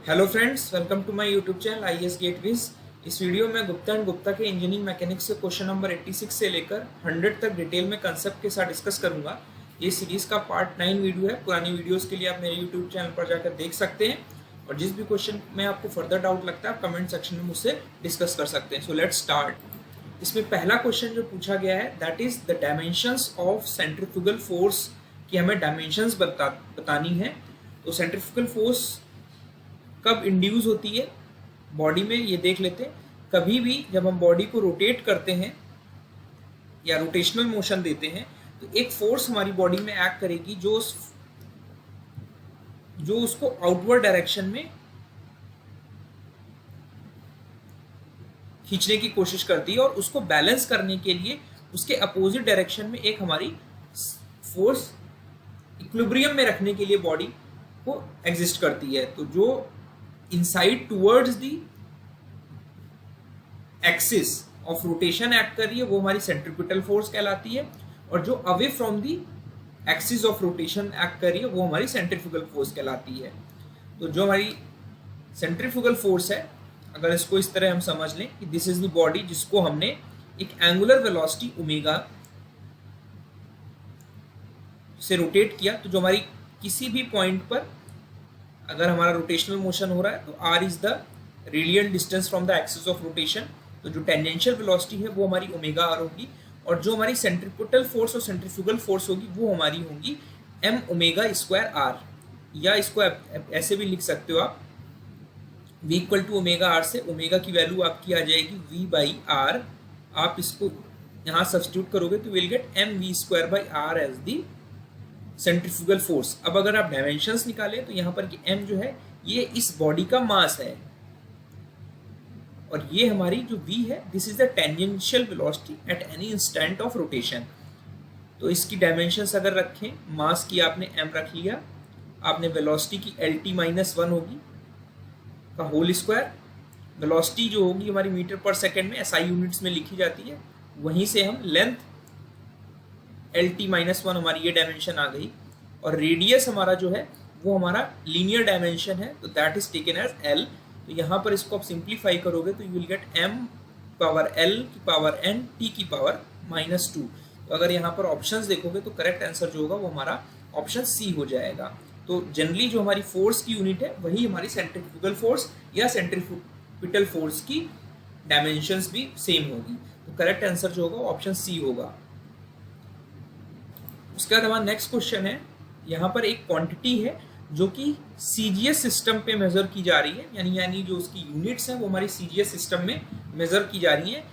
Hello friends, welcome to my YouTube channel IAS Gate Wiz. इस video में Gupta and Gupta के engineering mechanics से question number 86 से लेकर 100 तक डिटेल में कंसेप्ट के साथ डिस्कस करूंगा। ये सीरीज का पार्ट 9 वीडियो है। पुरानी वीडियोस के लिए आप मेरे यूट्यूब चैनल पर जाकर देख सकते हैं और जिस भी क्वेश्चन में आपको फर्दर डाउट लगता है आप कमेंट सेक्शन में मुझसे डिस्कस कर सकते हैं। So let's start. इसमें पहला क्वेश्चन जो पूछा गया है that is the dimensions of centrifugal force की हमें डायमेंशंस बतानी है। तो सेंट्रीफ्यूगल फोर्स कब इंड्यूस होती है बॉडी में, ये देख लेते हैं। कभी भी जब हम बॉडी को रोटेट करते हैं या रोटेशनल मोशन देते हैं तो एक फोर्स हमारी बॉडी में एक्ट करेगी जो उसको आउटवर्ड डायरेक्शन में खींचने की कोशिश करती है और उसको बैलेंस करने के लिए उसके अपोजिट डायरेक्शन में एक हमारी फोर्स इक्विलिब्रियम में रखने के लिए बॉडी को एग्जिस्ट करती है। तो जो inside towards the axis of rotation act कर रही है वो हमारी सेंट्रीपिटल फोर्स कहलाती है और जो away from the axis of rotation act कर रही है वो हमारी सेंट्रीफ्यूगल फोर्स कहलाती है। तो जो हमारी सेंट्रीफ्यूगल फोर्स है, अगर इसको इस तरह हम समझ लें कि दिस इज द बॉडी जिसको हमने एक एंगुलर वेलोसिटी ओमेगा से रोटेट किया, तो जो हमारी किसी भी पॉइंट पर अगर हमारा रोटेशनल मोशन हो रहा है तो r is the radial distance from the axis of rotation. तो जो टेंजेंशियल वेलोसिटी है वो हमारी ओमेगा r होगी और जो हमारी सेंट्रीपिटल फोर्स और सेंट्रीफ्यूगल फोर्स होगी वो हमारी होगी m ओमेगा स्क्वायर r, या इसको ऐसे भी लिख सकते हो आप v equal to omega r से ओमेगा की वैल्यू आपकी आ जाएगी v बाई r। आप इसको यहाँ सब्स्टिट्यूट करोगे तो will get m v square by r as the centrifugal force. अब अगर आप डायमेंशंस निकालें तो यहाँ पर कि m जो है ये इस बॉडी का मास है और ये हमारी जो v है this is the tangential velocity at any instant of rotation. तो इसकी डायमेंशंस अगर रखें, मास की आपने m रख लिया, आपने वेलोसिटी की LT-1 होगी का होल स्क्वायर। वेलोसिटी जो होगी हमारी मीटर पर सेकेंड में SI यूनिट्स में लिखी जाती है, वहीं से हम लेंथ LT-1 हमारी ये डायमेंशन आ गई और रेडियस हमारा जो है वो हमारा लीनियर डायमेंशन है तो that is taken as L। तो यहाँ पर इसको आप सिंप्लीफाई करोगे तो you will get m power L की पावर n t की पावर -2। तो अगर यहाँ पर ऑप्शंस देखोगे तो करेक्ट आंसर जो होगा वो हमारा ऑप्शन सी हो जाएगा। तो जनरली जो हमारी फोर्स की यूनिट है वही हमारी सेंट्रीफ्यूगल फोर्स या सेंट्रीपिटल फोर्स की डायमेंशंस भी सेम होगी। तो करेक्ट आंसर जो होगा ऑप्शन सी होगा। उसके बाद हमारा नेक्स्ट क्वेश्चन है, यहाँ पर एक क्वांटिटी है जो कि सीजीएस सिस्टम पे मेजर की जा रही है, यानी जो उसकी यूनिट्स हैं वो हमारी सीजीएस सिस्टम में मेजर की जा रही हैं,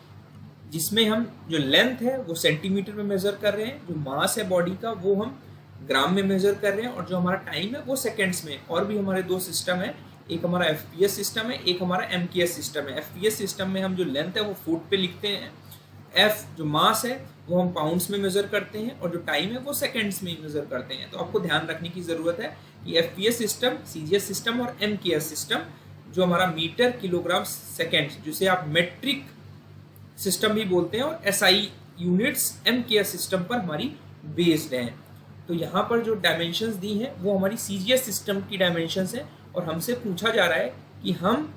जिसमें हम जो लेंथ है वो सेंटीमीटर में मेजर कर रहे हैं, जो मास है बॉडी का वो हम ग्राम में मेजर कर रहे हैं और जो हमारा टाइम है वो सेकेंड्स में। और भी हमारे दो सिस्टम है, एक हमारा एफपीएस सिस्टम है, एक हमारा एमकेएस सिस्टम है। एफपीएस सिस्टम में हम जो लेंथ है वो फुट पे लिखते हैं, एफ जो मास है वो हम पाउंड्स में मेजर करते हैं और जो टाइम है वो सेकंड्स में मेजर करते हैं। तो आपको ध्यान रखने की जरूरत है कि एफपीएस सिस्टम, सीजीएस सिस्टम और एमकेएस सिस्टम जो हमारा मीटर किलोग्राम सेकंड जिसे आप मेट्रिक सिस्टम भी बोलते हैं, और एसआई यूनिट्स एमकेएस सिस्टम पर हमारी बेस्ड हैं। तो यहाँ पर जो डायमेंशंस दी हैं वो हमारी सीजीएस सिस्टम की डायमेंशंस हैं और हमसे पूछा जा रहा है कि हम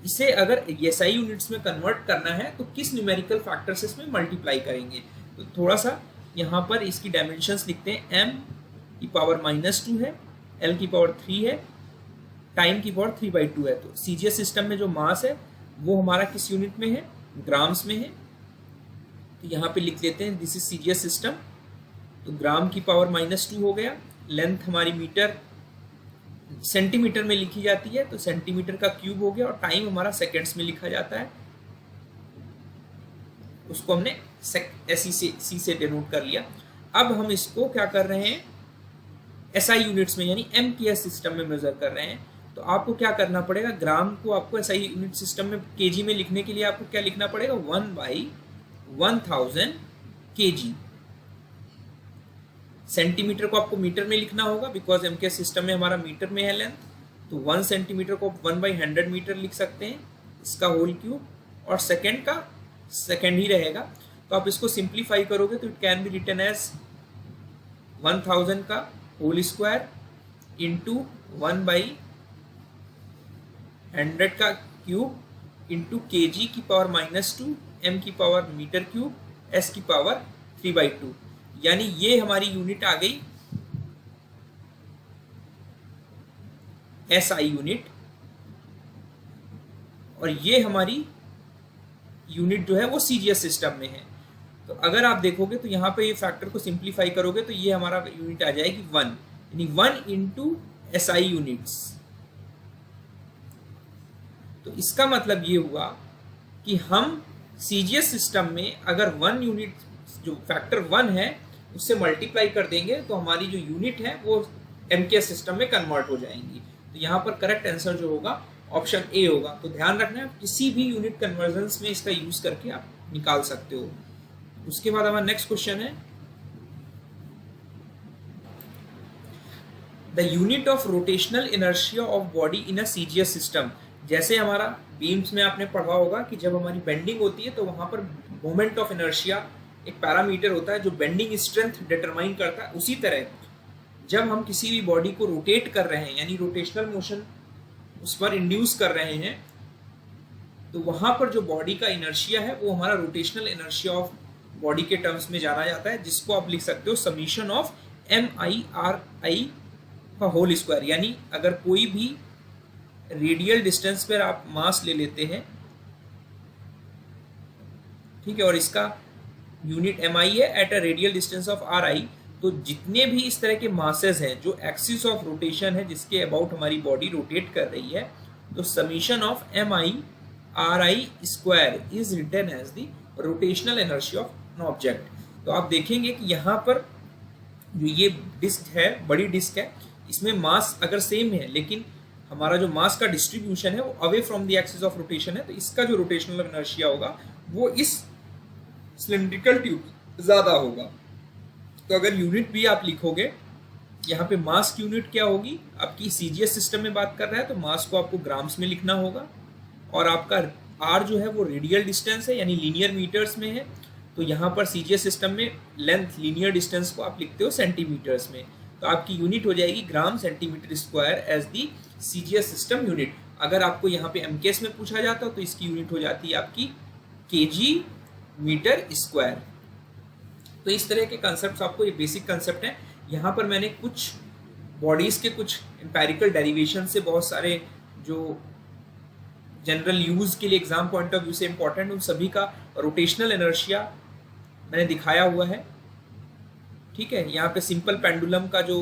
इसे अगर एसआई यूनिट्स में कन्वर्ट करना है तो किस न्यूमेरिकल फैक्टर से इसमें मल्टीप्लाई करेंगे। तो थोड़ा सा यहाँ पर इसकी डायमेंशंस लिखते हैं। m की पावर -2 है, l की पावर 3 है, टाइम की पावर 3/2 है। तो सीजीएस सिस्टम में जो मास है वो हमारा किस यूनिट में है, ग्राम्स में है। तो यहाँ पे लिख लेते हैं दिस इज सीजीएस सिस्टम। तो ग्राम की पावर -2 हो गया, लेंथ हमारी मीटर सेंटीमीटर में लिखी जाती है तो सेंटीमीटर का क्यूब हो गया और टाइम हमारा सेकंड्स में लिखा जाता है, उसको हमने सी से डिनोट कर लिया। अब हम इसको क्या कर रहे हैं, एसआई यूनिट्स में यानी एमकेएस सिस्टम में मेजर कर रहे हैं। तो आपको क्या करना पड़ेगा, ग्राम को आपको एसआई यूनिट सिस्टम में केजी में लिखने के लिए आपको क्या लिखना पड़ेगा, 1/1000 केजी। सेंटीमीटर को आपको मीटर में लिखना होगा बिकॉज एमकेएस सिस्टम में हमारा मीटर में है लेंथ। तो 1 सेंटीमीटर को 1/100 मीटर लिख सकते हैं, इसका होल क्यूब, और सेकेंड का सेकेंड ही रहेगा। तो आप इसको सिंप्लीफाई करोगे तो it can be written as 1000 का होल स्क्वायर इंटू 1/100 100 का क्यूब इंटू kg की पावर -2, m की पावर मीटर क्यूब, s की पावर 3/2, यानी ये हमारी यूनिट आ गई SI यूनिट, और ये हमारी यूनिट जो है वो CGS सिस्टम में है। तो अगर आप देखोगे तो यहाँ पे ये फैक्टर को सिंप्लीफाई करोगे तो ये हमारा यूनिट आ जाएगी 1, यानी 1 इंटू SI यूनिट्स। तो इसका मतलब ये हुआ कि हम CGS सिस्टम में अगर 1 यूनिट जो फैक्टर 1 है उससे मल्टीप्लाई कर देंगे तो हमारी जो यूनिट है वो MKS सिस्टम में कन्वर्ट हो जाएंगी। तो यहाँ पर करेक्ट आंसर जो होगा ऑप्शन ए होगा। तो ध्यान रखना, आप किसी भी यूनिट कन्वर्जन्स में इसका यूज करके आप निकाल सकते हो। उसके बाद हमारा नेक्स्ट क्वेश्चन है, the unit of rotational inertia of body in a CGS system. जैसे हमारा बीम्स में आपने पढ़ा होगा कि जब हमारी बेंडिंग होती है तो वहां पर मोमेंट ऑफ इनर्शिया एक पैरामीटर होता है जो बेंडिंग स्ट्रेंथ डिटरमाइन करता है। उसी तरह जब हम किसी भी बॉडी को रोटेट कर रहे हैं यानी रोटेशनल मोशन उस पर इंड्यूस कर रहे हैं तो वहां पर जो बॉडी का इनर्शिया है वो हमारा रोटेशनल इनर्शिया ऑफ बॉडी के टर्म्स में जाना जाता है, जिसको आप लिख सकते हो समीशन ऑफ MI/RI का होल स्क्वायर। यानी अगर कोई भी रेडियल डिस्टेंस पर आप मास ले लेते हैं, ठीक है, और इसका यूनिट MI है at a radial distance of RI, तो जितने भी इस तरह के मासेस हैं जो एक्सिस ऑफ रोटेशन है जिसके अबाउट हमारी बॉडी रोटेट कर रही है, तो summation of MI/RI square is written as the rotational inertia of an object. तो आप देखेंगे कि यहाँ पर जो ये डिस्क है, बड़ी डिस्क है, इसमें मास अगर सेम है लेकिन हमारा जो मास का डिस्ट्रीब्यूशन है वो away from the axis of rotation है, तो इसका जो रोटेशनल इनर्शिया होगा वो इस सिलिंड्रिकल ट्यूब ज्यादा होगा। तो अगर यूनिट भी आप लिखोगे, यहाँ पे मास की यूनिट क्या होगी, आपकी CGS सिस्टम में बात कर रहा है तो मास को आपको ग्राम्स में लिखना होगा, और आपका R जो है वो रेडियल डिस्टेंस है यानी लीनियर मीटर्स में है। तो यहाँ पर CGS सिस्टम में लेंथ लीनियर डिस्टेंस को आप लिखते हो सेंटीमीटर्स में, तो आपकी यूनिट हो जाएगी gram centimetre square as the CGS system unit. अगर आपको यहाँ पे MKS में पूछा जाता तो इसकी यूनिट हो जाती है आपकी kg मीटर स्क्वायर। तो इस तरह के कंसेप्ट आपको, ये बेसिक कंसेप्ट है। यहाँ पर मैंने कुछ बॉडीज के कुछ एम्पेरिकल डेरिवेशन से बहुत सारे जो जनरल यूज के लिए एग्जाम पॉइंट ऑफ व्यू से इंपॉर्टेंट उन सभी का रोटेशनल इनर्शिया मैंने दिखाया हुआ है, ठीक है। यहाँ पे सिंपल पेंडुलम का जो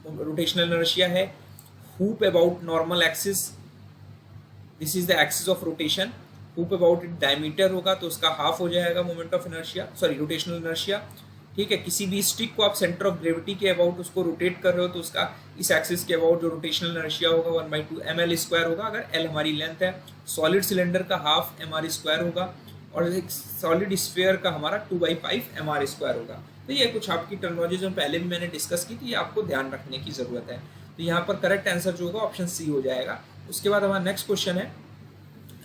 रोटेशनल इनर्शिया है, hoop about normal axis, this is the axis of rotation, hoop about diameter होगा तो उसका हाफ हो जाएगा moment of inertia, sorry rotational inertia, ठीक है। किसी भी स्टिक को आप सेंटर ऑफ ग्रेविटी के अबाउट उसको रोटेट कर रहे हो तो उसका इस एक्सिस के अबाउट जो रोटेशनल इनर्शिया होगा 1/2 ml स्क्वायर होगा, अगर L हमारी लेंथ है। सॉलिड सिलेंडर का हाफ mr स्क्वायर होगा, और एक सॉलिड स्फीयर का हमारा 2/5 mr स्क्वायर होगा। तो ये कुछ आपकी टर्मिनोलॉजी जो पहले भी मैंने डिस्कस की थी, ये आपको ध्यान रखने की जरूरत है। तो यहाँ पर करेक्ट आंसर जो होगा ऑप्शन सी हो जाएगा। उसके बाद हमारा नेक्स्ट क्वेश्चन है,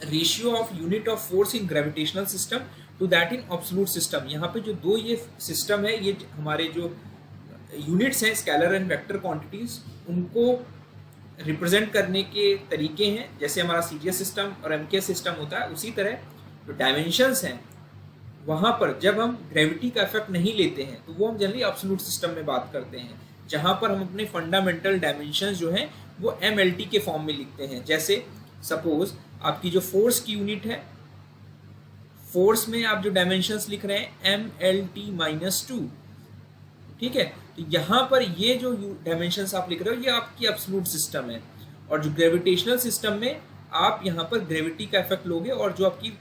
ratio of unit of force in gravitational system to that in absolute system. यहाँ पे जो दो ये सिस्टम है, ये हमारे जो यूनिट्स हैं स्केलर एंड वेक्टर क्वांटिटीज, उनको रिप्रेजेंट करने के तरीके हैं। जैसे हमारा CGS सिस्टम और MKS सिस्टम होता है, उसी तरह जो डायमेंशंस हैं वहाँ पर जब हम ग्रेविटी का इफेक्ट नहीं लेते हैं तो वो हम जनरली एब्सोल्यूट सिस्टम में बात करते हैं, जहाँ पर हम अपने फंडामेंटल डायमेंशंस जो हैं वो MLT के फॉर्म में लिखते हैं। जैसे सपोज आपकी जो फोर्स की यूनिट है, फोर्स में आप जो डायमेंशंस लिख रहे हैं MLT-2, ठीक है। तो यहाँ पर ये जो डायमेंशंस आप लिख रहे हो ये आपकी एब्सोल्यूट सिस्टम है, और जो ग्रेविटेशनल सिस्टम में आप यहाँ पर ग्रेविटी का इफेक्ट लोगे और जो आपकी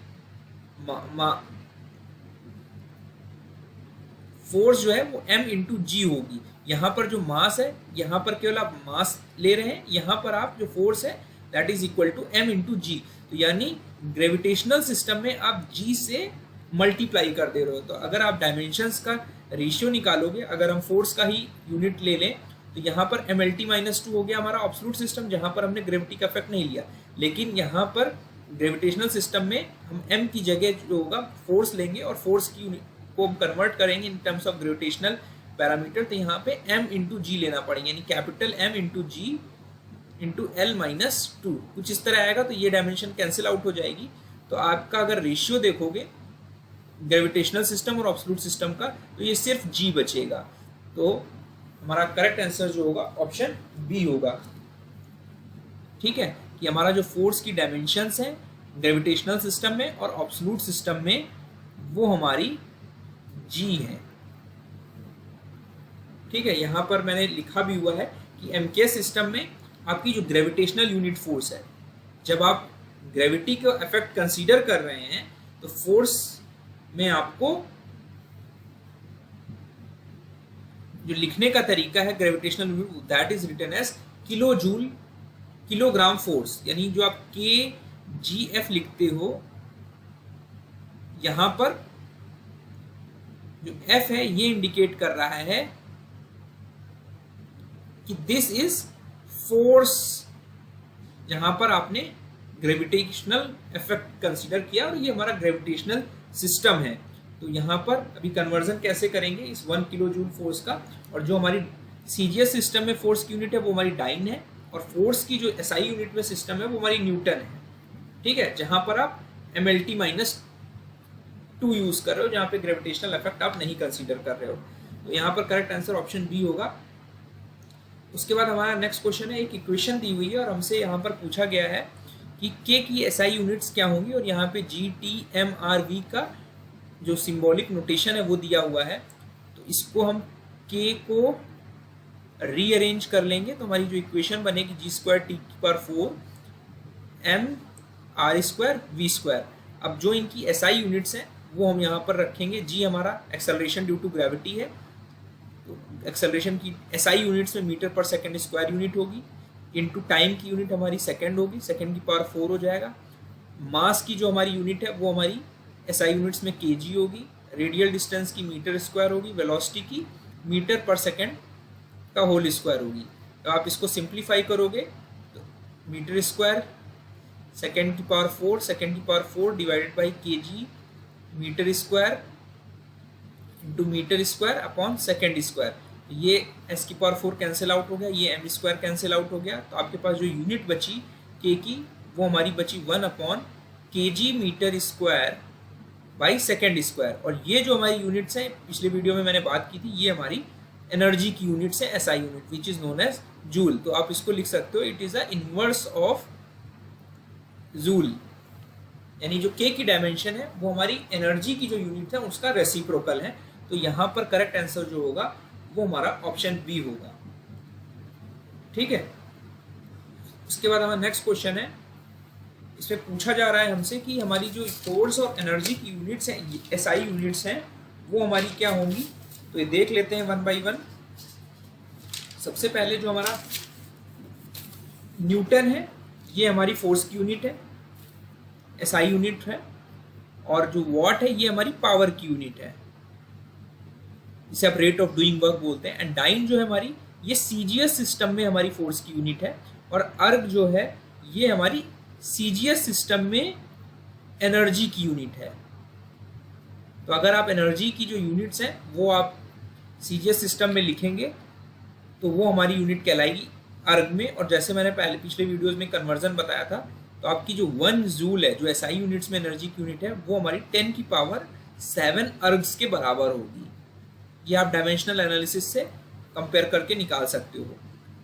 फोर्स जो है वो M/G होगी। यहाँ पर जो मास है, यहाँ पर केवल आप मास ले रहे हैं, यहाँ पर आप जो फोर्स है that is equal to M/G। तो यानी ग्रेविटेशनल सिस्टम में आप G से मल्टीप्लाई कर दे रहे हो। तो अगर आप डायमेंशंस का रेशियो निकालोगे, अगर हम फोर्स का ही यूनिट ले लें तो यहाँ पर MLT-2 हो गया हमारा एब्सोल्यूट सिस्टम, जहाँ पर हमने ग्रेविटी का इफेक्ट नहीं लिया। लेकिन यहाँ पर ग्रेविटेशनल सिस्टम में हम M की जगह जो होगा फोर्स लेंगे और फोर्स की को कन्वर्ट करेंगे in terms of gravitational parameter, तो यहाँ पे M/G लेना पड़ेगा, यानी capital M/G into L minus two, कुछ इस तरह आएगा। तो ये डायमेंशन कैंसिल आउट हो जाएगी। तो आपका अगर रेशियो देखोगे ग्रेविटेशनल सिस्टम और एब्सोल्यूट सिस्टम का, तो ये सिर्फ जी बचेगा। तो हमारा करेक्ट आंसर जो होगा ऑप्शन बी होगा। ठीक है, कि हमारा जो फोर्स की डायमेंशंस हैं ग्रेविटेशनल सिस्टम में और एब्सोल्यूट सिस्टम में वो हमारी जी है। ठीक है, यहां पर मैंने लिखा भी हुआ है कि एमकेएस सिस्टम में आपकी जो ग्रेविटेशनल यूनिट फोर्स है, जब आप ग्रेविटी को इफेक्ट कंसीडर कर रहे हैं तो फोर्स में आपको जो लिखने का तरीका है gravitational unit, that is written as kilo joule kilogram force. यानी जो आप के जी एफ लिखते हो, यहां पर जो एफ है ये इंडिकेट कर रहा है कि दिस इज फोर्स, जहां पर आपने ग्रेविटेशनल इफेक्ट कंसीडर किया और ये हमारा ग्रेविटेशनल सिस्टम है। तो यहां पर अभी कन्वर्जन कैसे करेंगे इस 1 किलो जूल फोर्स का, और जो हमारी सीजीएस सिस्टम में फोर्स की यूनिट है वो हमारी डाइन है, और फोर्स की जो एसआई यूनिट में सिस्टम है वो हमारी न्यूटन है। ठीक है, जहां पर आप एमएलटी माइनस 2 यूज कर रहे हो, जहां पे ग्रेविटेशनल इफेक्ट आप नहीं कंसीडर कर रहे हो। तो यहाँ पर करेक्ट आंसर ऑप्शन बी होगा। उसके बाद हमारा नेक्स्ट क्वेश्चन है, एक इक्वेशन दी हुई है और हमसे यहाँ पर पूछा गया है कि के की एसआई यूनिट्स क्या होंगी, और यहाँ पे G T M R V का जो सिंबॉलिक नोटेशन है वो दिया हुआ है। तो इसको हम के को रीअरेंज कर लेंगे, तो हमारी जो इक्वेशन बनेगी जी स्क्वायर टी पर 4 M R square V square. अब जो इनकी एसआई यूनिट्स हैं वो हम यहाँ पर रखेंगे। जी हमारा एक्सेलरेशन ड्यू टू ग्रेविटी है, तो एक्सेलरेशन की एसआई यूनिट्स में metre per second square unit होगी, इनटू टाइम की यूनिट हमारी सेकंड होगी, सेकंड की पावर 4 हो जाएगा। मास की जो हमारी यूनिट है वो हमारी एसआई यूनिट्स में केजी होगी, रेडियल डिस्टेंस की मीटर स्क्वायर होगी, वेलोसिटी की मीटर पर सेकंड का होल स्क्वायर होगी। तो आप इसको सिंप्लीफाई करोगे तो मीटर स्क्वायर सेकंड की पावर 4, सेकंड की power 4 divided by KG metre square into metre square upon second square. ये एस की पावर 4 कैंसिल आउट हो गया, ये एम स्क्वायर कैंसिल आउट हो गया। तो आपके पास जो यूनिट बची के की वो हमारी बची 1 upon K G meter square by second square. और ये जो हमारी यूनिट्स हैं पिछले वीडियो में मैंने बात की थी, ये हमारी एनर्जी की यूनिट्स है SI unit which is known as joule. तो आप इसको लिख सकते हो it is a inverse of joule, यानी जो के की डायमेंशन है वो हमारी एनर्जी की जो यूनिट है उसका रेसिप्रोकल है। तो यहाँ पर करेक्ट आंसर जो होगा वो हमारा ऑप्शन बी होगा। ठीक है, उसके बाद हमारा नेक्स्ट क्वेश्चन है, इसमें पूछा जा रहा है हमसे कि हमारी जो फोर्स और एनर्जी की यूनिट्स हैं एसआई यूनिट्स हैं वो हमारी क्या होंगी। तो ये देख लेते हैं वन बाय वन। सबसे पहले जो हमारा न्यूटन है ये हमारी फोर्स की यूनिट है, एसआई यूनिट है, और जो वॉट है ये हमारी पावर की यूनिट है, इसे आप रेट ऑफ डूइंग वर्क बोलते हैं। एंड डाइन जो है हमारी ये सीजीएस सिस्टम में हमारी फोर्स की यूनिट है, और अर्ग जो है ये हमारी सीजीएस सिस्टम में एनर्जी की यूनिट है। तो अगर आप एनर्जी की जो यूनिट्स हैं वो आप सीजीएस सिस्टम में लिखेंगे तो वो हमारी यूनिट कहलाएगी अर्ग में। और जैसे मैंने पहले पिछले वीडियोस में कन्वर्जन बताया था, तो आपकी जो 1 जूल है जो एसआई यूनिट्स में एनर्जी की यूनिट है वो हमारी 10 की पावर 7 अर्ग्स के बराबर होगी। ये आप डायमेंशनल एनालिसिस से कंपेयर करके निकाल सकते हो।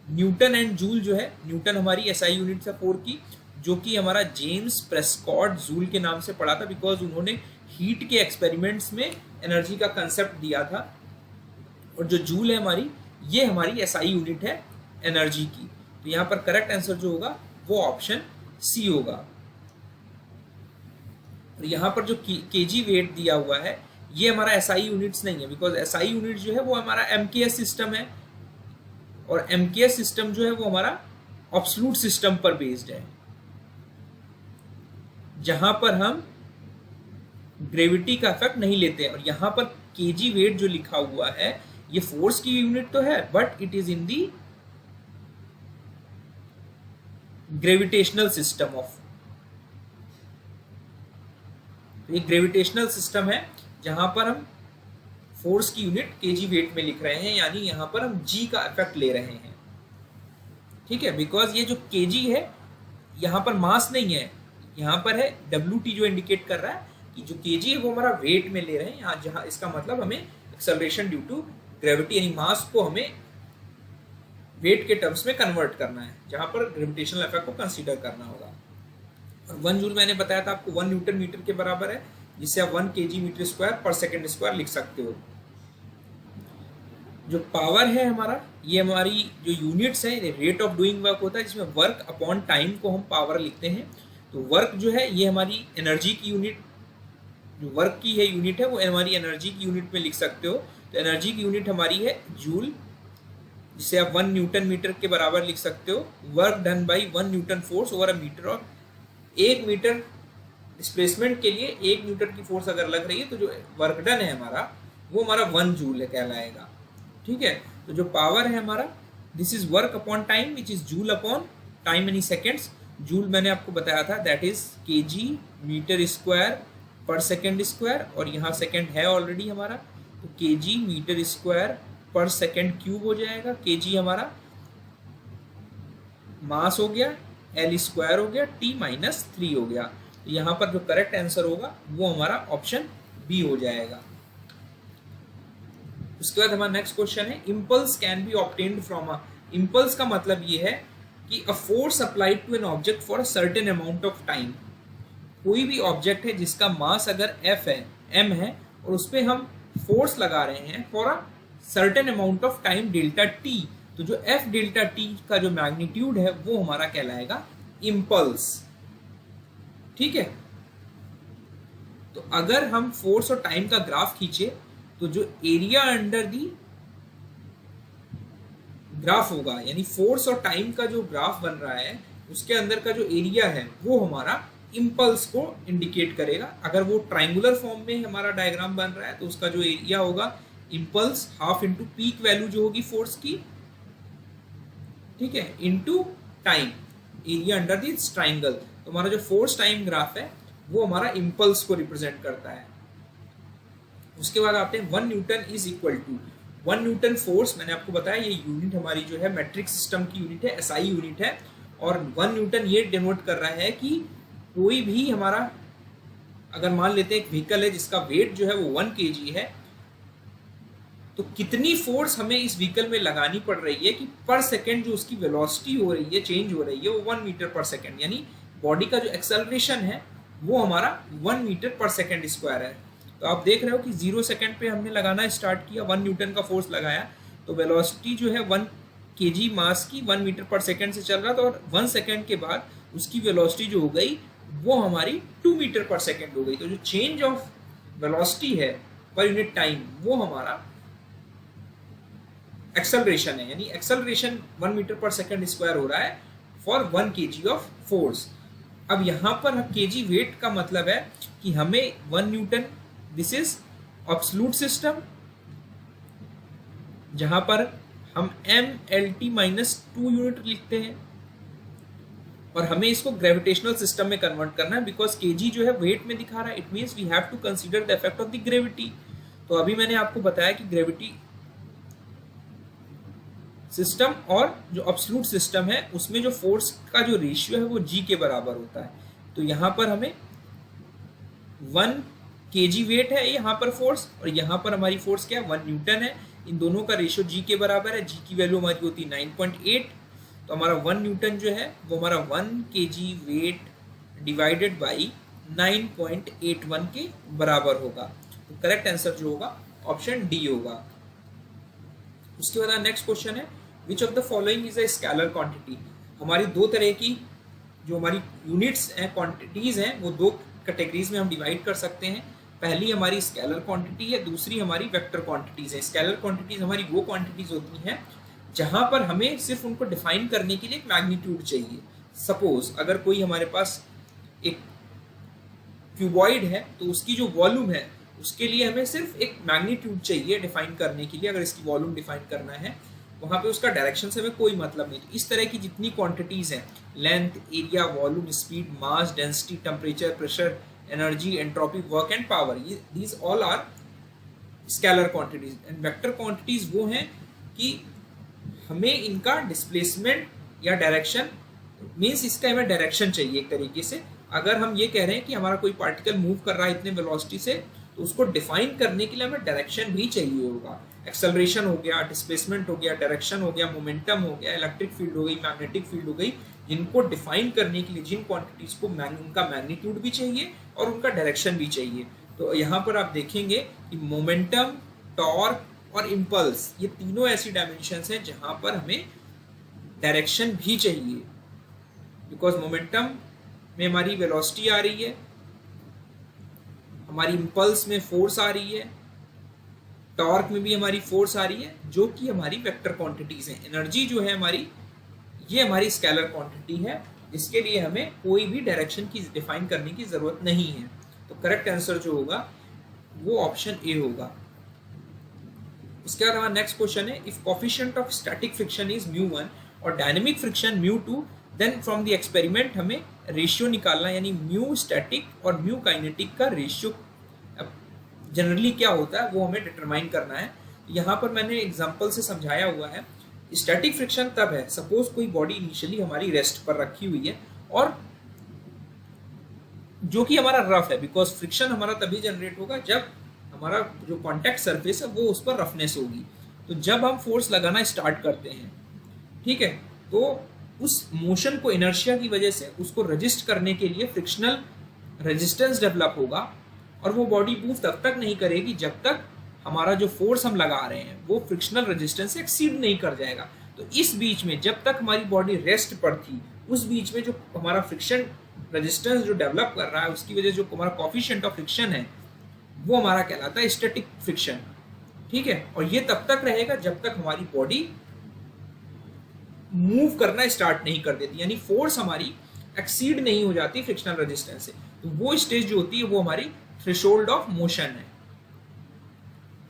न्यूटन एंड जूल जो है, न्यूटन हमारी एसआई यूनिट है 4 की, जो कि हमारा जेम्स प्रेस्कॉट जूल के नाम से पढ़ा था, बिकॉज उन्होंने हीट के एक्सपेरिमेंट्स में एनर्जी का कंसेप्ट दिया था। और जो जूल है हमारी ये हमारी एसआई यूनिट है एनर्जी की। तो यहाँ पर करेक्ट आंसर जो होगा वो ऑप्शन सी होगा। और यहाँ पर जो केजी वेट दिया हुआ है ये हमारा एसआई यूनिट्स नहीं है, बिकॉज एसआई यूनिट जो है वो हमारा एमकेएस सिस्टम है, और एमकेएस सिस्टम जो है वो हमारा एब्सोल्यूट सिस्टम पर बेस्ड है, जहां पर हम ग्रेविटी का इफेक्ट नहीं लेते हैं। और यहां पर केजी वेट जो लिखा हुआ है ये फोर्स की यूनिट तो है, but it is in the gravitational system of, ये ग्रेविटेशनल सिस्टम है जहां पर हम फोर्स की यूनिट केजी वेट में लिख रहे हैं, यानी यहां पर हम जी का इफेक्ट ले रहे हैं। ठीक है, बिकॉज ये जो केजी है यहाँ पर मास नहीं है, यहाँ पर है WT जो इंडिकेट कर रहा है कि जो केजी है वो हमारा वेट में ले रहे हैं यहाँ, जहाँ इसका मतलब हमें एक्सेलरेशन ड्यू टू ग्रेविटी यानी मास को हमें वेट के टर्म्स में कन्वर्ट करना है, जहाँ पर ग्रेविटेशनल इफेक्ट को कंसीडर करना होगा। और 1 जूल मैंने बताया था आपको 1 न्यूटन मीटर के बराबर है, जिससे आप 1 kg मीटर स्क्वायर पर सेकेंड स्क्वायर लिख सकते हो। जो पावर है हमारा, ये हमारी जो यूनिट्स है, रेट ऑफ डूइंग वर्क होता है, जिसमें वर्क अपॉन टाइम को हम पावर लिखते हैं। तो वर्क जो है ये हमारी एनर्जी की यूनिट, जो वर्क की है यूनिट है वो हमारी एनर्जी की यूनिट में लिख सकते हो। तो एनर्जी की यूनिट हमारी है जूल, जिसे आप 1 न्यूटन मीटर के बराबर लिख सकते हो। Work done by 1 newton force over a metre, और 1 मीटर डिस्प्लेसमेंट के लिए 1 न्यूटन की फोर्स अगर लग रही है तो जो वर्क डन है हमारा वो हमारा 1 जूल कहलाएगा। ठीक है, तो जो पावर है हमारा, this is work upon time which is joule upon time यानी सेकेंड्स। जूल मैंने आपको बताया था that is kg metre square पर सेकेंड स्क्वायर, और यहाँ सेकेंड है ऑलरेडी हमारा, तो केजी मीटर स्क्वायर पर सेकेंड क्यूब हो जाएगा। केजी हमारा मास हो गया, एल स्क्वायर हो गया, टी माइनस 3 हो गया। तो यहाँ पर जो करेक्ट आंसर होगा वो हमारा ऑप्शन बी हो जाएगा। उसके बाद हमारा नेक्स्ट क्वेश्चन है, impulse can be obtained from a, impulse का मतलब ये है कि a force applied to an object for a certain amount of time. कोई भी ऑब्जेक्ट है जिसका मास अगर F है, M है, और उस पर हम फोर्स लगा रहे हैं for a certain amount of time delta T, तो जो F डेल्टा टी का जो मैग्नीट्यूड है वो हमारा कहलाएगा इम्पल्स। ठीक है, तो अगर हम फोर्स और टाइम का ग्राफ खींचे तो जो एरिया अंडर दी ग्राफ होगा, यानी फोर्स और टाइम का जो ग्राफ बन रहा है उसके अंदर का जो एरिया है वो हमारा इम्पल्स को इंडिकेट करेगा। अगर वो ट्राइंगुलर फॉर्म में हमारा डायग्राम बन रहा है तो उसका जो एरिया होगा impulse half into peak value जो होगी फोर्स की, ठीक है, into time, area under this triangle. तो हमारा जो फोर्स टाइम ग्राफ है वो हमारा इम्पल्स को रिप्रेजेंट करता है। उसके बाद आते हैं 1 newton is equal to 1 newton force. मैंने आपको बताया ये यूनिट हमारी जो है मेट्रिक सिस्टम की यूनिट है, SI यूनिट है, और 1 न्यूटन ये डिनोट कर रहा है कि कोई भी हमारा, अगर मान लेते हैं एक व्हीकल है जिसका वेट जो है वो 1 kg है, तो कितनी फोर्स हमें इस व्हीकल में लगानी पड़ रही है कि पर सेकेंड जो उसकी वेलोसिटी हो रही है, चेंज हो रही है, वो 1 मीटर पर सेकेंड, यानी बॉडी का जो एक्सेलरेशन है वो हमारा 1 मीटर पर सेकेंड स्क्वायर है। तो आप देख रहे हो कि 0 सेकेंड पे हमने लगाना स्टार्ट किया, 1 न्यूटन का फोर्स लगाया, तो वेलोसिटी जो है 1 kg मास की 1 मीटर पर सेकेंड से चल रहा था, और 1 सेकेंड के बाद उसकी वेलोसिटी जो हो गई वो हमारी 2 मीटर पर सेकेंड हो गई। तो जो चेंज ऑफ वेलोसिटी है पर यूनिट टाइम वो हमारा एक्सेलरेशन है, यानी एक्सेलरेशन 1 मीटर पर सेकेंड स्क्वायर हो रहा है फॉर 1 kg ऑफ फोर्स। अब यहाँ पर kg वेट का मतलब है कि हमें 1 Newton, this is absolute system, जहां पर हम MLT माइनस 2 यूनिट लिखते हैं, और हमें इसको ग्रेविटेशनल सिस्टम में कन्वर्ट करना है, बिकॉज kg जो है वेट में दिखा रहा है, it means we have to consider the effect of the gravity. तो अभी मैंने आपको बताया कि ग्रेविटी सिस्टम और जो एब्सोल्यूट सिस्टम है उसमें जो फोर्स का जो रेशियो है वो G के बराबर होता है। तो यहाँ पर हमें 1 kg वेट है यहाँ पर फोर्स, और यहाँ पर हमारी फोर्स क्या है 1 न्यूटन है, इन दोनों का रेशियो G के बराबर है। G की वैल्यू हमारी होती है 9.8, तो हमारा 1 न्यूटन जो है वो हमारा 1 kg वेट डिवाइडेड बाई 9.81 के बराबर होगा। तो करेक्ट आंसर जो होगा ऑप्शन डी होगा। उसके बाद नेक्स्ट क्वेश्चन है, which of the following is a scalar quantity. हमारी दो तरह की जो हमारी यूनिट्स हैं, क्वांटिटीज हैं, वो 2 कैटेगरीज में हम डिवाइड कर सकते हैं। पहली हमारी स्केलर क्वांटिटी है, दूसरी हमारी वेक्टर क्वांटिटीज है। स्केलर क्वांटिटीज हमारी वो क्वांटिटीज होती हैं जहां पर हमें सिर्फ उनको डिफाइन करने के लिए एक मैग्नीट्यूड चाहिए। सपोज अगर कोई हमारे पास एक क्यूबॉइड है तो उसकी जो वॉल्यूम है उसके लिए हमें सिर्फ एक मैग्नीट्यूड चाहिए डिफाइन करने के लिए। अगर इसकी वॉल्यूम डिफाइन करना है वहाँ पे उसका डायरेक्शन से हमें कोई मतलब नहीं। तो इस तरह की जितनी क्वांटिटीज हैं, length, area, volume, speed, mass, density, temperature, pressure, energy, entropy, work and power, these all are scalar quantities. And vector quantities वो हैं कि हमें इनका डिस्प्लेसमेंट या डायरेक्शन मीन्स इसका हमें डायरेक्शन चाहिए एक तरीके से। अगर हम ये कह रहे हैं कि हमारा कोई पार्टिकल मूव कर रहा है इतने वेलोसिटी से, तो उसको डिफाइन करने के लिए हमें डायरेक्शन भी चाहिए होगा। एक्सेलरेशन हो गया, डिस्प्लेसमेंट हो गया, डायरेक्शन हो गया, मोमेंटम हो गया, इलेक्ट्रिक फील्ड हो गई, मैग्नेटिक फील्ड हो गई, जिनको डिफाइन करने के लिए जिन क्वांटिटीज को उनका मैग्नीट्यूड भी चाहिए और उनका डायरेक्शन भी चाहिए। तो यहाँ पर आप देखेंगे कि मोमेंटम, टॉर्क और इम्पल्स, ये तीनों ऐसी डायमेंशंस हैं जहां पर हमें डायरेक्शन भी चाहिए, बिकॉज मोमेंटम में हमारी वेलोसिटी आ रही है, हमारी इम्पल्स में फोर्स आ रही है, टॉर्क में भी हमारी फोर्स आ रही है, जो कि हमारी वेक्टर क्वांटिटीज हैं। एनर्जी जो है हमारी, ये हमारी स्केलर क्वांटिटी है, जिसके लिए हमें कोई भी डायरेक्शन की डिफाइन करने की जरूरत नहीं है। तो करेक्ट आंसर जो होगा वो ऑप्शन ए होगा। उसके बाद हमारा नेक्स्ट क्वेश्चन है, if coefficient of static friction is μ1 और dynamic friction μ2, then from the experiment हमें रेशियो निकालना, यानी म्यू स्टैटिक और म्यू काइनेटिक का रेशियो जनरली क्या होता है वो हमें डिटरमाइन करना है। यहाँ पर मैंने एग्जांपल से समझाया हुआ है। स्टैटिक फ्रिक्शन तब है, सपोज कोई बॉडी इनिशियली हमारी रेस्ट पर रखी हुई है और जो कि हमारा रफ है, बिकॉज फ्रिक्शन हमारा तभी जनरेट होगा जब हमारा जो कॉन्टैक्ट सरफेस है वो उस पर रफनेस होगी। तो जब हम फोर्स लगाना स्टार्ट करते हैं, ठीक है, तो उस मोशन को इनर्शिया की वजह से उसको रजिस्ट करने के लिए फ्रिक्शनल रेजिस्टेंस डेवलप होगा, और वो बॉडी मूव तब तक नहीं करेगी जब तक हमारा जो फोर्स हम लगा रहे हैं वो फ्रिक्शनल रेजिस्टेंस से एक्सीड नहीं कर जाएगा। तो इस बीच में जब तक हमारी बॉडी रेस्ट पर थी, उस बीच में जो हमारा फ्रिक्शन रेजिस्टेंस जो डेवलप कर रहा है, उसकी वजह जो हमारा कोफिशिएंट ऑफ फ्रिक्शन है वो हमारा कहलाता है स्टैटिक फ्रिक्शन, ठीक है। और ये तब तक रहेगा जब तक हमारी बॉडी मूव करना स्टार्ट नहीं कर देती, यानी फोर्स हमारी एक्सीड नहीं हो जाती फ्रिक्शनल रेजिस्टेंस से। तो वो स्टेज जो होती है वो हमारी थ्रेशोल्ड ऑफ मोशन है,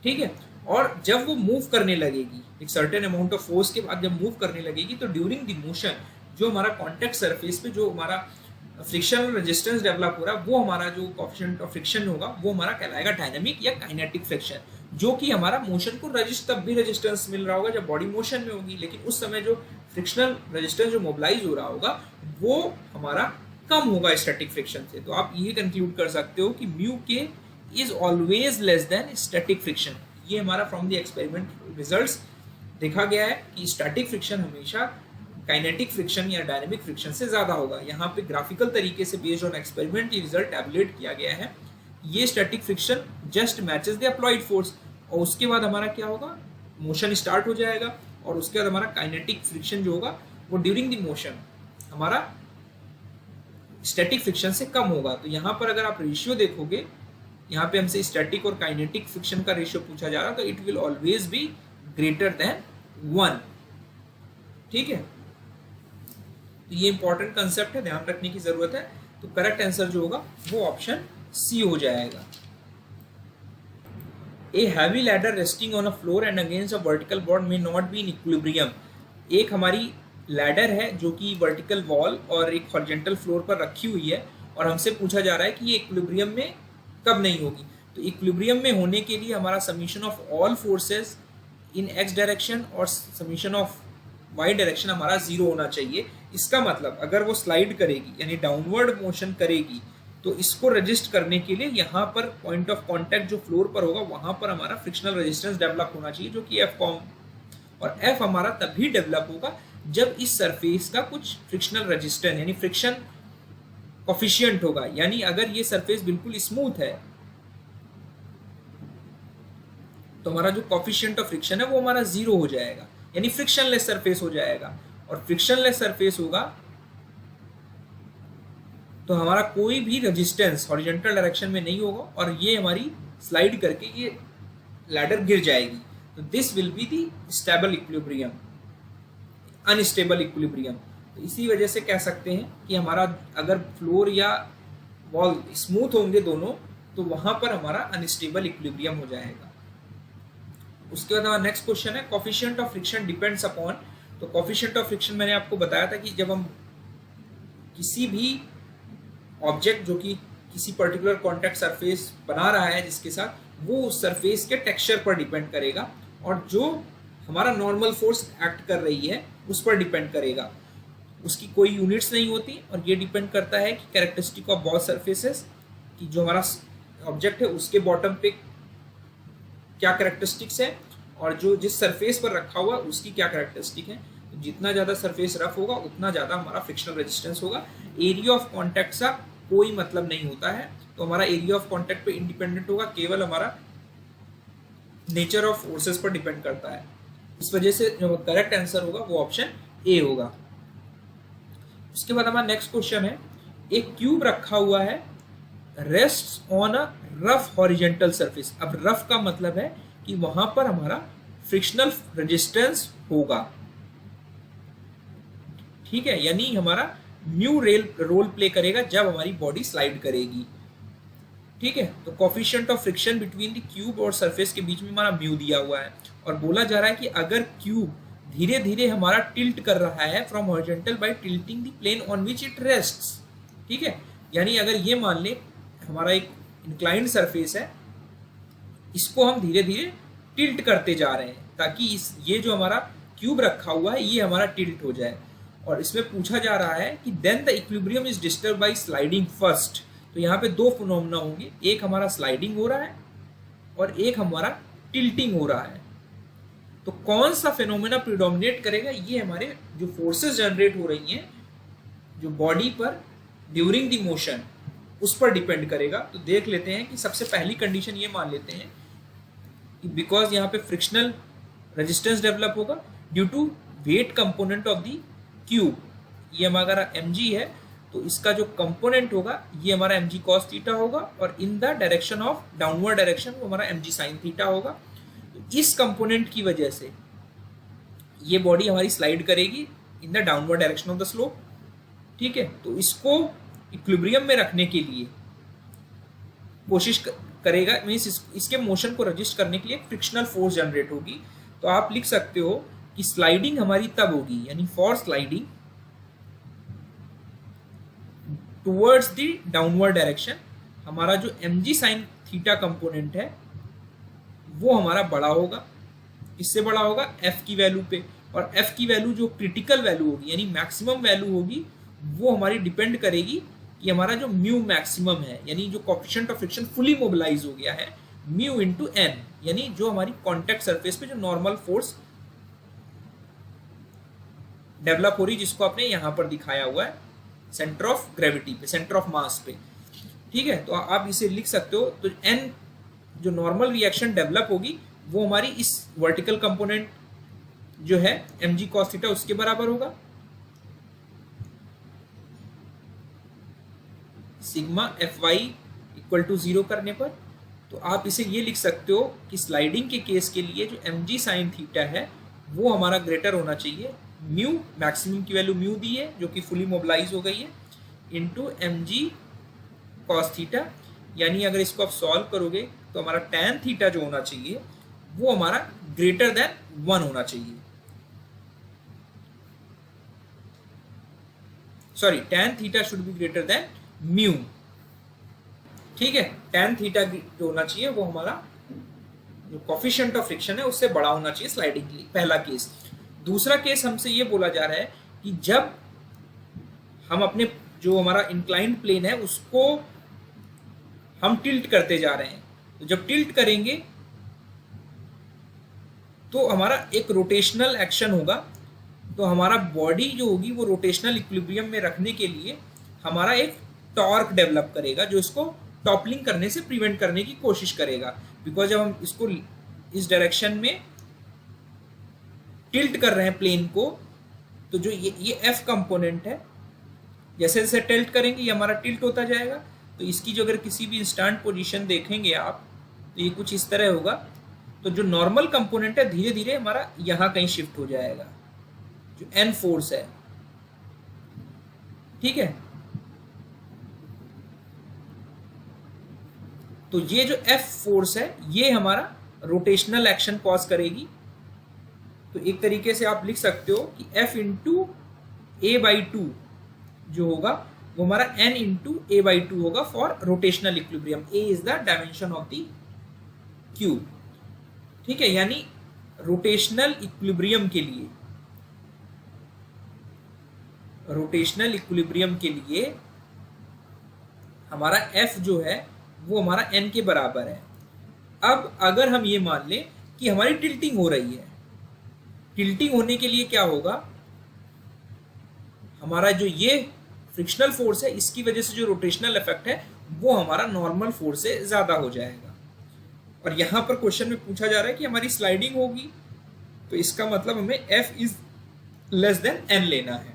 ठीक है। और जब वो मूव करने लगेगी, एक सर्टेन अमाउंट ऑफ फोर्स के बाद जब मूव करने लगेगी, तो ड्यूरिंग द मोशन जो हमारा कॉन्टैक्ट सरफेस पे जो हमारा फ्रिक्शनल रेजिस्टेंस डेवलप हो रहा है, वो हमारा जो कोएफिशिएंट ऑफ फ्रिक्शन होगा वो हमारा कहलाएगा डायनामिक या काइनेटिक फ्रिक्शन, जो कि हमारा मोशन को तब भी रेजिस्टेंस मिल रहा होगा जब बॉडी मोशन में होगी, लेकिन उस समय जो फ्रिक्शनल रेजिस्टेंस जो मोबिलाइज हो रहा होगा वो हमारा कम होगा स्टैटिक फ्रिक्शन से। तो आप ये कंक्लूड कर सकते हो कि म्यू के is always less than static friction. ये हमारा फ्रॉम द एक्सपेरिमेंट रिजल्ट्स देखा गया है कि स्टैटिक फ्रिक्शन हमेशा काइनेटिक फ्रिक्शन या डायनेमिक फ्रिक्शन से ज्यादा होगा। यहाँ पे ग्राफिकल तरीके से बेस्ड ऑन एक्सपेरिमेंट ये रिजल्ट टैबुलेट किया गया है। ये static friction just matches the applied force, और उसके बाद हमारा क्या होगा, मोशन स्टार्ट हो जाएगा, और उसके बाद हमारा काइनेटिक फ्रिक्शन जो होगा वो ड्यूरिंग द मोशन हमारा स्टैटिक फ्रिक्शन से कम होगा। तो यहाँ पर अगर आप रेशियो देखोगे, यहाँ पे हमसे स्टैटिक और काइनेटिक फ्रिक्शन का रेशियो पूछा जा रहा है, तो it will always be greater than 1, ठीक है। तो ये इंपॉर्टेंट कंसेप्ट है, ध्यान रखने की जरूरत है। तो करेक्ट आंसर जो होगा वो ऑप्शन सी हो जाएगा। A heavy ladder resting on a floor and against a vertical board में नॉट बी इन इक्विलिब्रियम। एक हमारी लैडर है जो कि वर्टिकल वॉल और एक हॉरिजॉन्टल फ्लोर पर रखी हुई है, और हमसे पूछा जा रहा है कि ये इक्विलिब्रियम में कब नहीं होगी। तो इक्विलिब्रियम में होने के लिए हमारा summation of all forces in x direction और समीशन ऑफ वाई डायरेक्शन हमारा 0 होना चाहिए। इसका मतलब अगर वो स्लाइड करेगी यानी डाउनवर्ड मोशन करेगी, तो इसको रजिस्ट करने के लिए यहाँ पर पॉइंट ऑफ कॉन्टैक्ट जो फ्लोर पर होगा वहां पर हमारा फ्रिक्शनल रेजिस्टेंस डेवलप होना चाहिए, जो कि एफ कॉम, और एफ हमारा तभी डेवलप होगा जब इस सरफेस का कुछ फ्रिक्शनल रेजिस्टेंस यानी फ्रिक्शन कोफिशिएंट होगा। यानी अगर ये सरफेस बिल्कुल स्मूथ है तो हमारा जो कोफिशिएंट ऑफ फ्रिक्शन है वो हमारा 0 हो जाएगा, यानी फ्रिक्शनलेस सरफेस हो जाएगा। और फ्रिक्शनलेस सरफेस होगा तो हमारा कोई भी रेजिस्टेंस हॉरिजॉन्टल डायरेक्शन में नहीं होगा, और ये हमारी स्लाइड करके ये लैडर गिर जाएगी। तो this will be the stable equilibrium, unstable equilibrium. तो इसी वजह से कह सकते हैं कि हमारा अगर फ्लोर या वॉल स्मूथ होंगे दोनों, तो वहां पर हमारा अनस्टेबल इक्विलिब्रियम हो जाएगा। उसके बाद हमारा नेक्स्ट क्वेश्चन है, coefficient of friction depends upon. तो कोफिशिएंट ऑफ फ्रिक्शन मैंने आपको बताया था कि जब हम किसी भी ऑब्जेक्ट जो कि किसी पर्टिकुलर कॉन्टैक्ट सरफेस बना रहा है जिसके साथ, वो उस सरफेस के टेक्सचर पर डिपेंड करेगा, और जो हमारा नॉर्मल फोर्स एक्ट कर रही है उस पर डिपेंड करेगा। उसकी कोई यूनिट्स नहीं होती, और ये डिपेंड करता है कि कैरेक्टरिस्टिक ऑफ बोथ सरफेसेस, कि जो हमारा ऑब्जेक्ट है उसके बॉटम पे क्या कैरेक्टरिस्टिक्स है और जो जिस सरफेस पर रखा हुआ उसकी क्या कैरेक्टरिस्टिक है। तो जितना ज़्यादा सरफेस रफ होगा उतना ज़्यादा हमारा फ्रिक्शनल रेजिस्टेंस होगा। एरिया ऑफ कॉन्टैक्ट का कोई मतलब नहीं होता है, तो हमारा एरिया ऑफ कॉन्टैक्ट पे इंडिपेंडेंट होगा, केवल हमारा नेचर ऑफ फोर्सेस पर डिपेंड करता है। इस वजह से जो करेक्ट आंसर होगा वो ऑप्शन ए होगा। उसके बाद हमारा नेक्स्ट क्वेश्चन है, एक क्यूब रखा हुआ है, rest on a rough horizontal surface. अब रफ का मतलब है कि वहां पर हमारा फ्रिक्शनल रेजिस्टेंस होगा, ठीक है, यानी हमारा म्यू रोल प्ले करेगा जब हमारी बॉडी स्लाइड करेगी, ठीक है। तो coefficient of friction between the cube और सरफेस के बीच में हमारा म्यू दिया हुआ है, और बोला जा रहा है कि अगर क्यूब धीरे धीरे हमारा टिल्ट कर रहा है from horizontal by tilting the plane on which it rests, ठीक है, यानी अगर ये मान ले हमारा एक इंक्लाइंड सरफेस है, इसको हम धीरे धीरे टिल्ट करते जा रहे हैं ताकि ये जो हमारा क्यूब रखा हुआ है ये हमारा टिल्ट हो जाए। और इसमें पूछा जा रहा है कि then the equilibrium is disturb by sliding first. तो यहाँ पे दो फिनोमेना होंगे, एक हमारा स्लाइडिंग हो रहा है और एक हमारा टिल्टिंग हो रहा है। तो कौन सा फिनोमेना प्रिडोमिनेट करेगा, ये हमारे जो फोर्सेस जनरेट हो रही हैं जो बॉडी पर ड्यूरिंग द मोशन, उस पर डिपेंड करेगा। तो देख लेते हैं कि सबसे पहली कंडीशन ये मान लेते हैं कि बिकॉज यहाँ पे फ्रिक्शनल रेजिस्टेंस डेवलप होगा due to weight component of the cube. ये हमारा mg है, तो इसका जो कंपोनेंट होगा ये हमारा mg cos थीटा होगा, और in the direction of downward direction वो हमारा mg sin थीटा होगा। तो इस कंपोनेंट की वजह से ये बॉडी हमारी स्लाइड करेगी in the downward direction of the slope, ठीक है। तो इसको इक्विलिब्रियम में रखने के लिए कोशिश करेगा, मीन्स इसके मोशन को रजिस्ट करने के लिए फ्रिक्शनल फोर्स जनरेट होगी। तो आप लिख सकते हो कि स्लाइडिंग हमारी तब होगी, यानी for sliding towards the downward direction, हमारा जो mg sin थीटा कंपोनेंट है वो हमारा बड़ा होगा। इससे बड़ा होगा f की वैल्यू पे, और f की वैल्यू जो क्रिटिकल वैल्यू होगी यानी मैक्सिमम वैल्यू होगी वो हमारी डिपेंड करेगी कि हमारा जो म्यू मैक्सिमम है, यानी जो coefficient of friction fully mobilize हो गया है, म्यू इंटू n, यानी जो हमारी कॉन्टैक्ट सरफेस पे जो नॉर्मल फोर्स डेवलप हो रही, जिसको आपने यहाँ पर दिखाया हुआ है सेंटर ऑफ ग्रेविटी पे, सेंटर ऑफ मास पे, ठीक है। तो आप इसे लिख सकते हो। तो n जो नॉर्मल रिएक्शन डेवलप होगी वो हमारी इस वर्टिकल कंपोनेंट जो है mg cos थीटा उसके बराबर होगा, सिग्मा fy इक्वल टू 0 करने पर। तो आप इसे ये लिख सकते हो कि स्लाइडिंग के केस के लिए जो mg sin थीटा है वो हमारा ग्रेटर होना चाहिए, म्यू मैक्सिमम की वैल्यू म्यू दी है जो कि फुली मोबिलाइज हो गई है, इंटू mg cos थीटा, यानी अगर इसको आप सॉल्व करोगे तो हमारा tan थीटा जो होना चाहिए वो हमारा ग्रेटर देन 1 होना चाहिए, sorry tan theta should be greater than mu, ठीक है। tan थीटा जो होना चाहिए वो हमारा जो कोएफिशिएंट ऑफ फ्रिक्शन है उससे बड़ा होना चाहिए स्लाइडिंग के लिए, पहला केस। दूसरा केस हमसे ये बोला जा रहा है कि जब हम अपने जो हमारा इंक्लाइंड प्लेन है उसको हम टिल्ट करते जा रहे हैं, तो जब टिल्ट करेंगे तो हमारा एक रोटेशनल एक्शन होगा, तो हमारा बॉडी जो होगी वो रोटेशनल इक्विलिब्रियम में रखने के लिए हमारा एक टॉर्क डेवलप करेगा जो इसको टॉपलिंग करने से प्रिवेंट करने की कोशिश करेगा। बिकॉज जब हम इसको इस डायरेक्शन में टिल्ट कर रहे हैं प्लेन को, तो जो ये एफ कंपोनेंट है, जैसे जैसे टिल्ट करेंगे ये हमारा टिल्ट होता जाएगा। तो इसकी जो अगर किसी भी इंस्टेंट पोजीशन देखेंगे आप तो ये कुछ इस तरह होगा। तो जो नॉर्मल कंपोनेंट है धीरे धीरे हमारा यहाँ कहीं शिफ्ट हो जाएगा, जो एन फोर्स है, ठीक है। तो ये जो एफ फोर्स है ये हमारा रोटेशनल एक्शन कॉज करेगी। तो एक तरीके से आप लिख सकते हो कि F into A by two जो होगा वो हमारा N into A by two होगा for rotational equilibrium. A is the dimension of the cube, ठीक है। यानी रोटेशनल इक्विलिब्रियम के लिए रोटेशनल इक्विलिब्रियम के लिए हमारा F जो है वो हमारा n के बराबर है। अब अगर हम ये मान लें कि हमारी टिल्टिंग हो रही है, टिल्टिंग होने के लिए क्या होगा, हमारा जो ये फ्रिक्शनल फोर्स है इसकी वजह से जो रोटेशनल इफेक्ट है वो हमारा नॉर्मल फोर्स से ज्यादा हो जाएगा। और यहां पर क्वेश्चन में पूछा जा रहा है कि हमारी स्लाइडिंग होगी, तो इसका मतलब हमें F is less than n लेना है।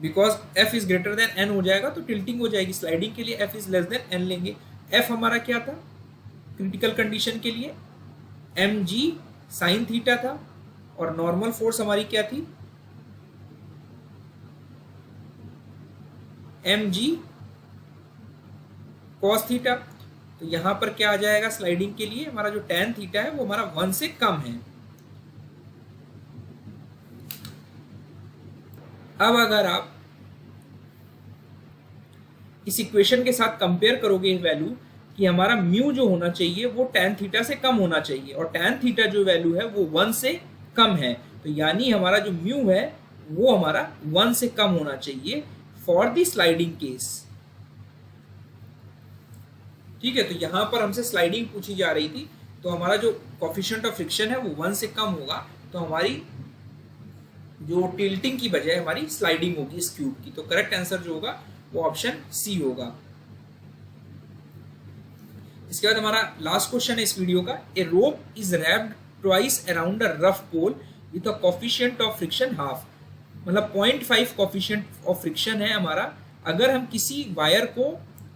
Because F is greater than n हो जाएगा तो टिल्टिंग हो जाएगी। स्लाइडिंग के लिए F is less than n लेंगे। F हमारा क्या था क्रिटिकल कंडीशन के लिए, mg साइन थीटा था, और नॉर्मल फोर्स हमारी क्या थी, mg cos थीटा। तो यहां पर क्या आ जाएगा स्लाइडिंग के लिए, हमारा जो tan थीटा है वो हमारा 1 से कम है। अब अगर आप इस इक्वेशन के साथ कंपेयर करोगे वैल्यू कि हमारा म्यू जो होना चाहिए वो tan थीटा से कम होना चाहिए, और tan थीटा जो वैल्यू है वो 1 से कम है, तो यानी हमारा जो म्यू है वो हमारा 1 से कम होना चाहिए फॉर द स्लाइडिंग केस। ठीक है, तो यहां पर हमसे स्लाइडिंग पूछी जा रही थी, तो हमारा जो कोफिशिएंट ऑफ फ्रिक्शन है वो 1 से कम होगा, तो हमारी जो टिल्टिंग की बजाय हमारी स्लाइडिंग होगी इस क्यूब की। तो करेक्ट आंसर जो होगा वो ऑप्शन सी होगा। इसके बाद हमारा लास्ट क्वेश्चन है इस वीडियो का, a rope is wrapped twice around a rough pole with a coefficient of friction half. मतलब 0.5 कोफिशिएंट ऑफ फ्रिक्शन है हमारा। अगर हम किसी वायर को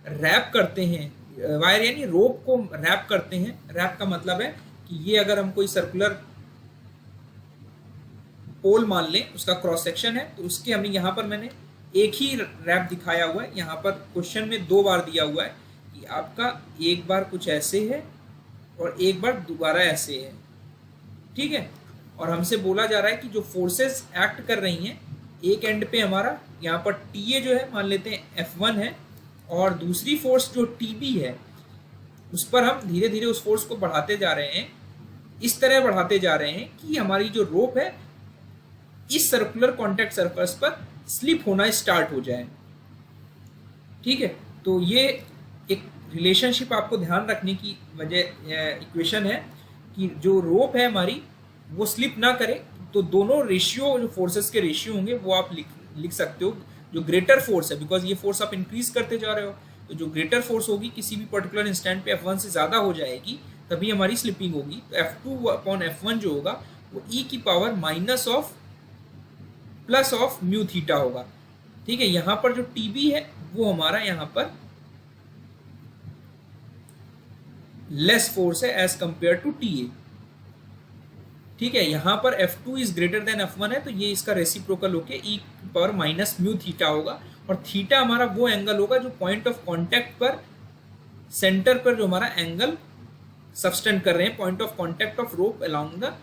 रैप करते हैं, वायर यानी रोप को रैप करते हैं, रैप का मतलब है कि ये अगर हम कोई सर्कुलर पोल मान लें, उसका क्रॉस सेक्शन है, तो उसके हमने यहाँ पर मैंने एक ही रैप दिखाया हुआ है। यहाँ पर क्वेश्चन में 2 बार दिया हुआ है कि आपका एक बार कुछ ऐसे है और एक बार दोबारा ऐसे है। ठीक है, और हमसे बोला जा रहा है कि जो फोर्सेस एक्ट कर रही हैं, एक एंड पे हमारा यहाँ पर TA जो है मान लेते हैं F1 है, और दूसरी फोर्स जो TB है उस पर हम धीरे धीरे उस फोर्स को बढ़ाते जा रहे हैं। इस तरह बढ़ाते जा रहे हैं कि हमारी जो रोप है इस सर्कुलर कॉन्टैक्ट सरफेस पर स्लिप होना स्टार्ट हो जाए। ठीक है, तो ये एक रिलेशनशिप आपको ध्यान रखने की वजह इक्वेशन है कि जो रोप है हमारी वो स्लिप ना करे, तो दोनों रेशियो जो फोर्सेस के रेशियो होंगे वो आप लिख सकते हो। जो ग्रेटर फोर्स है, बिकॉज ये फोर्स आप इंक्रीज करते जा रहे हो, तो जो ग्रेटर फोर्स होगी किसी भी पर्टिकुलर इंस्टेंट पे F1 से ज़्यादा हो जाएगी, तभी हमारी स्लिपिंग होगी। तो F2/F1 जो होगा वो e की power minus of plus of mu theta होगा। ठीक है, यहाँ पर जो TB है वो हमारा यहाँ पर लेस फोर्स है एज कंपेयर टू TA। ठीक है, यहाँ पर F2 is greater than F1 है, तो ये इसका रेसिप्रोकल होके e पर माइनस म्यू थीटा होगा, और थीटा हमारा वो एंगल होगा जो पॉइंट ऑफ कांटेक्ट पर सेंटर पर जो हमारा एंगल सबस्टेंड कर रहे हैं, point of contact of rope along the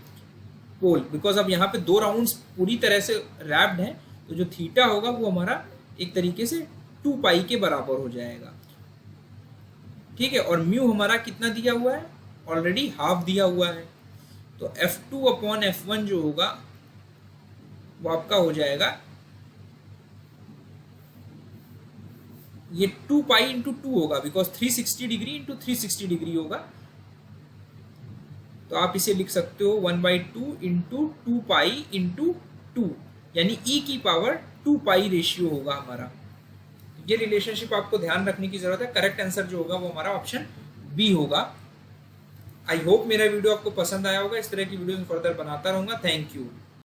pole. Because अब यहाँ पे 2 राउंड्स पूरी तरह से रैप्ड हैं, तो जो थीटा होगा वो हमारा एक तरीके से 2 पाई के बराबर हो जाएगा। ठीक है, और म्यू हमारा कितना दिया हुआ है, ऑलरेडी हाफ दिया हुआ है, तो F2/F1 जो होगा वो आपका हो जाएगा ये 2 पाई इंटू 2 होगा, बिकॉज 360 डिग्री इंटू 360 डिग्री होगा। तो आप इसे लिख सकते हो 1/2 इंटू 2 पाई इंटू 2, यानी e की पावर 2 पाई रेशियो होगा हमारा। ये रिलेशनशिप आपको ध्यान रखने की जरूरत है। करेक्ट आंसर जो होगा वो हमारा ऑप्शन बी होगा। आई होप मेरा वीडियो आपको पसंद आया होगा। इस तरह की वीडियो फर्दर बनाता रहूंगा। Thank you.